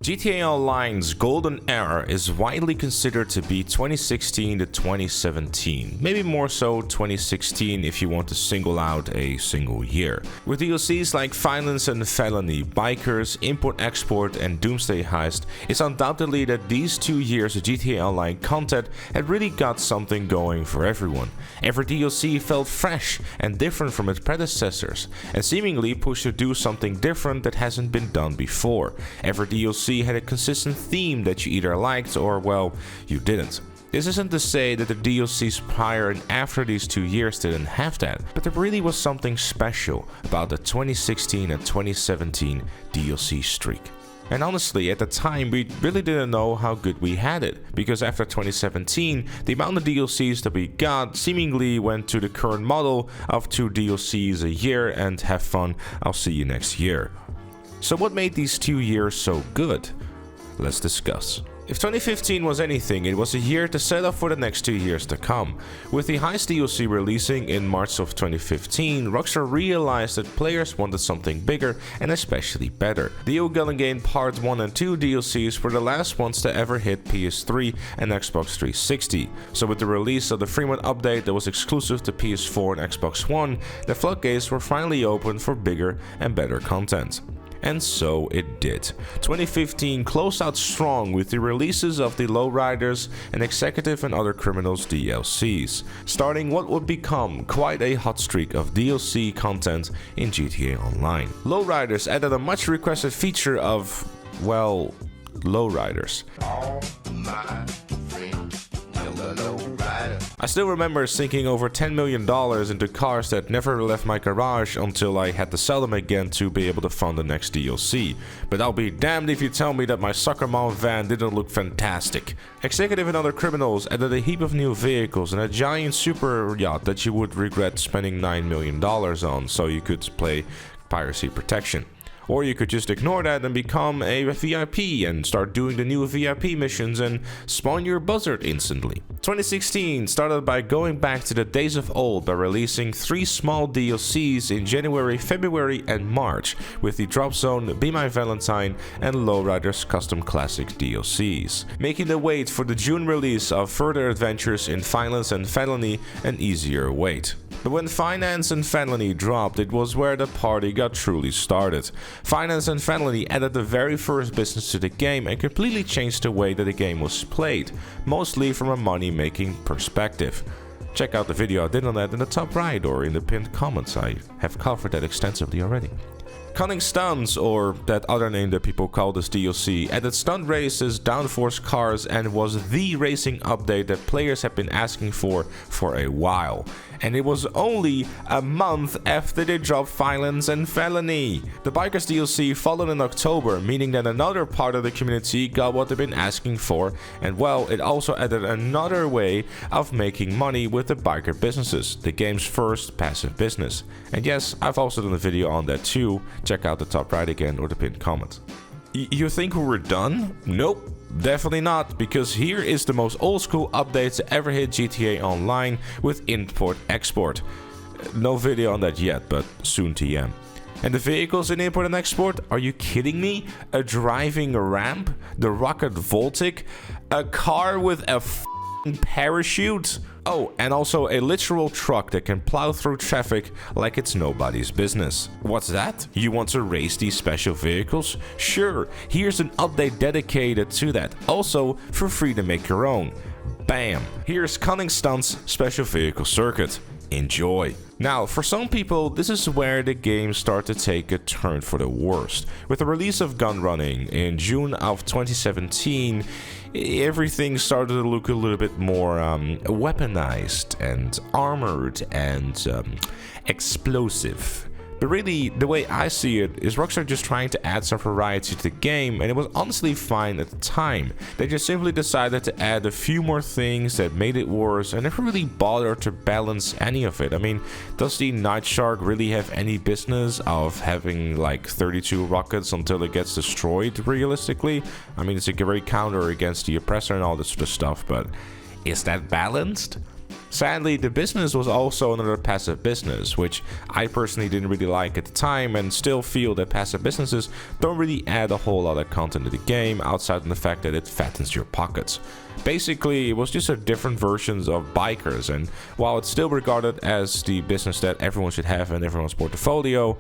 GTA Online's golden era is widely considered to be 2016 to 2017, maybe more so 2016 if you want to single out a single year. With DLCs like Violence and Felony, Bikers, Import-Export and Doomsday Heist, it's undoubtedly that these 2 years of GTA Online content had really got something going for everyone. Every DLC felt fresh and different from its predecessors, and seemingly pushed to do something different that hasn't been done before. Every DLC had a consistent theme that you either liked or, well, you didn't. This isn't to say that the DLCs prior and after these 2 years didn't have that, but there really was something special about the 2016 and 2017 DLC streak. And honestly, at the time, we really didn't know how good we had it, because after 2017, the amount of DLCs that we got seemingly went to the current model of 2 DLCs a year and have fun, I'll see you next year. So what made these 2 years so good? Let's discuss. If 2015 was anything, it was a year to set up for the next 2 years to come. With the Heist DLC releasing in March of 2015, Rockstar realized that players wanted something bigger and especially better. The Gtamen Part 1 and 2 DLCs were the last ones to ever hit PS3 and Xbox 360. So with the release of the Fremont update that was exclusive to PS4 and Xbox One, the floodgates were finally open for bigger and better content. And so it did. 2015 closed out strong with the releases of the Lowriders and Executive and Other Criminals DLCs, starting what would become quite a hot streak of DLC content in GTA Online. Lowriders added a much requested feature of, well, lowriders. I still remember sinking over $10 million into cars that never left my garage until I had to sell them again to be able to fund the next DLC. But I'll be damned if you tell me that my soccer mom van didn't look fantastic. Executive and Other Criminals added a heap of new vehicles and a giant super yacht that you would regret spending $9 million on so you could play piracy protection. Or you could just ignore that and become a VIP and start doing the new VIP missions and spawn your buzzard instantly. 2016 started by going back to the days of old by releasing 3 small DLCs in January, February and March, with the Drop Zone, Be My Valentine and Lowriders Custom Classic DLCs, making the wait for the June release of further adventures in Violence and Felony an easier wait. But when Finance and Felony dropped, it was where the party got truly started. Finance and Felony added the very first business to the game and completely changed the way that the game was played, mostly from a money-making perspective. Check out the video I did on that in the top right or in the pinned comments, I have covered that extensively already. Cunning Stunts, or that other name that people call this DLC, added stunt races, downforce cars and was the racing update that players have been asking for a while. And it was only a month after they dropped Violence and Felony. The Bikers DLC followed in October, meaning that another part of the community got what they've been asking for, and well, it also added another way of making money with the biker businesses, the game's first passive business. And yes, I've also done a video on that too, check out the top right again or the pinned comment. You think we were done? Nope. Definitely not, because here is the most old school update to ever hit GTA Online with Import-Export. No video on that yet, but soon TM. And the vehicles in Import and Export? Are you kidding me? A driving ramp? The Rocket Voltic? A car with a parachute? Oh, and also a literal truck that can plow through traffic like it's nobody's business. What's that? You want to race these special vehicles? Sure, here's an update dedicated to that. Also, for free to make your own. Bam! Here's Cunning Stunts Special Vehicle Circuit. Enjoy. Now, for some people, this is where the game started to take a turn for the worst. With the release of gun running in June of 2017, everything started to look a little bit more weaponized and armored and explosive. But really, the way I see it is Rockstar just trying to add some variety to the game, and it was honestly fine at the time. They just simply decided to add a few more things that made it worse and never really bothered to balance any of it. I mean, does the Night Shark really have any business of having like 32 rockets until it gets destroyed realistically? I mean, it's a great counter against the oppressor and all this sort of stuff, but is that balanced? Sadly, the business was also another passive business, which I personally didn't really like at the time and still feel that passive businesses don't really add a whole lot of content to the game outside of the fact that it fattens your pockets. Basically, it was just a different versions of bikers, and while it's still regarded as the business that everyone should have in everyone's portfolio,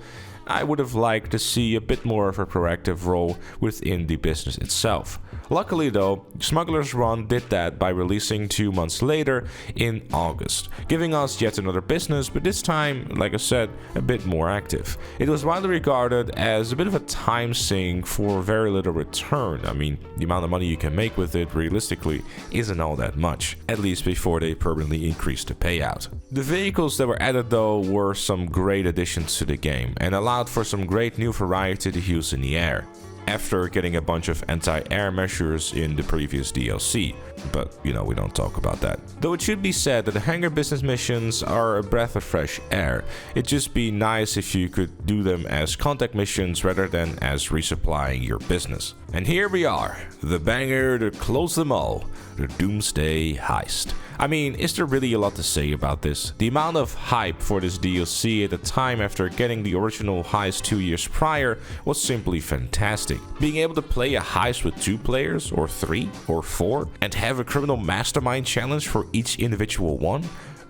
I would have liked to see a bit more of a proactive role within the business itself. Luckily though, Smuggler's Run did that by releasing 2 months later in August, giving us yet another business, but this time, like I said, a bit more active. It was widely regarded as a bit of a time sink for very little return. I mean, the amount of money you can make with it realistically isn't all that much, at least before they permanently increased the payout. The vehicles that were added though were some great additions to the game and allowed for some great new variety to use in the air, after getting a bunch of anti-air measures in the previous DLC. But, we don't talk about that. Though it should be said that the hangar business missions are a breath of fresh air. It'd just be nice if you could do them as contact missions rather than as resupplying your business. And here we are, the banger to close them all, the Doomsday Heist. I mean, is there really a lot to say about this? The amount of hype for this DLC at the time after getting the original heist 2 years prior was simply fantastic. Being able to play a heist with 2 players, or 3, or 4, and have a criminal mastermind challenge for each individual one?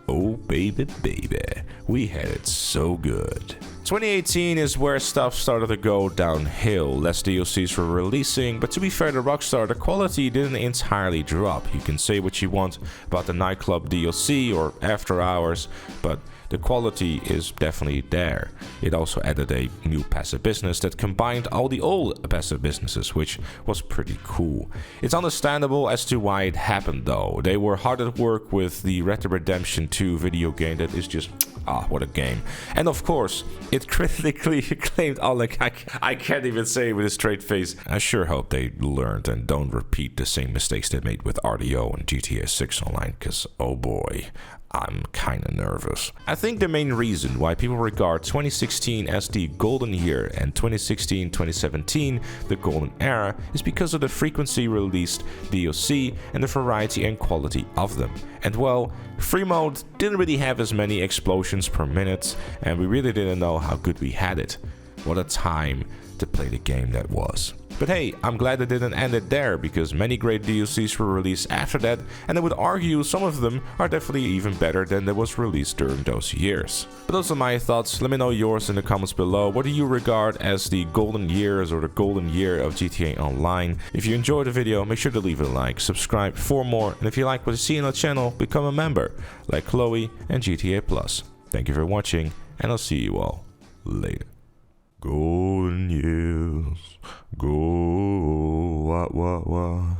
Oh baby, we had it so good. 2018 is where stuff started to go downhill. Less DLCs were releasing, but to be fair to Rockstar, the quality didn't entirely drop. You can say what you want about the nightclub DLC or After Hours, but the quality is definitely there. It also added a new passive business that combined all the old passive businesses, which was pretty cool. It's understandable as to why it happened though. They were hard at work with the Red Dead Redemption 2 video game that is just, what a game. And of course, it critically acclaimed. I can't even say it with a straight face. I sure hope they learned and don't repeat the same mistakes they made with RDO and GTA 6 Online, because oh boy, I'm kinda nervous. I think the main reason why people regard 2016 as the golden year and 2016-2017 the golden era is because of the frequency released DLC and the variety and quality of them. And well, free mode didn't really have as many explosions per minute, and we really didn't know how good we had it. What a time to play the game that was. But hey, I'm glad it didn't end it there, because many great DLCs were released after that, and I would argue some of them are definitely even better than that was released during those years. But those are my thoughts. Let me know yours in the comments below. What do you regard as the golden years or the golden year of GTA Online? If you enjoyed the video, make sure to leave a like, subscribe for more, and if you like what you see on the channel, become a member, like Chloe and GTA Plus. Thank you for watching, and I'll see you all later. Golden years, go, what.